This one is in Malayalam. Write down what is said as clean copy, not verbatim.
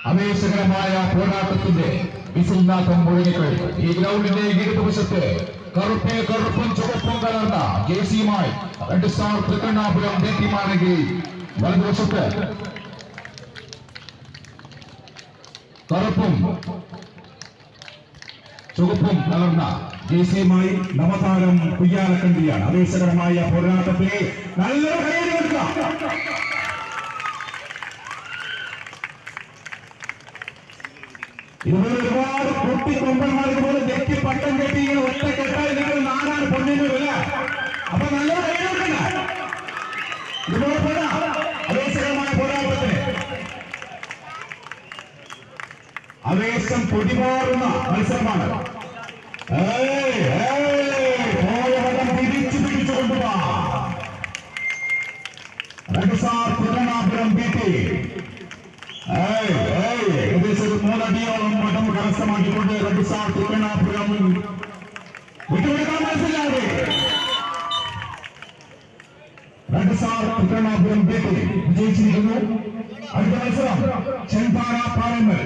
ആവേശകരമായ പോരാട്ടത്തിന്റെ വിസിൽനാഥം മുഴങ്ങിക്കഴിഞ്ഞു. ഈ ഗ്രൗണ്ടിന്റെ ഇടതുവശത്ത് കറുപ്പും ചുവപ്പും കലർന്ന ജേഴ്സിയുമായി റെഡ് സ്റ്റാർ തൃക്കണ്ണാപുരം ടീമാണെങ്കിൽ വലതുവശത്ത് കറുപ്പും ചുവപ്പും കലർന്ന ജേഴ്സിയുമായി നവതാരം കുയ്യാലക്കണ്ടിയാണ്. ആവേശകരമായ പോരാട്ടത്തിൽ നല്ലൊരു കൈയ്യടി കൊടുക്കാം. ഇതുപോലെ ഒരുപാട് കുട്ടി കൊമ്പന്മാർക്ക് പോലെ തെറ്റി പട്ടം കെട്ടി ഇങ്ങനെ ഒറ്റ കെട്ടായി നിങ്ങൾ നാടാണ് പൊന്നില്ല. അപ്പൊ നല്ല കൈയ്യടിക്കണ്ട. ഇതുപോലെ പോരാ ആവേശകരമായ പോരാട്ടത്തിന് ആവേശം പൊടിമാറുന്ന മത്സരമാണ്. പോയവരം തിരിച്ചു പിടിച്ചുകൊണ്ടുവാ റെഡ് സ്റ്റാർ തിരുവണ്ണാപുരം BT ഏകദേശം 3 അടിയോളം മഠം കരസ്ഥമാക്കിക്കൊണ്ട് റെഡ് സ്റ്റാർ തിരുവണ്ണാപുരം വിട്ടുകൊടുക്കാൻ മനസ്സിലാതെ റെഡ് സ്റ്റാർ തിരുവണ്ണാപുരം BT വിജയിച്ചിരിക്കുന്നു. അടുത്ത മത്സരം ചെമ്പാറ പാലമ്മൽ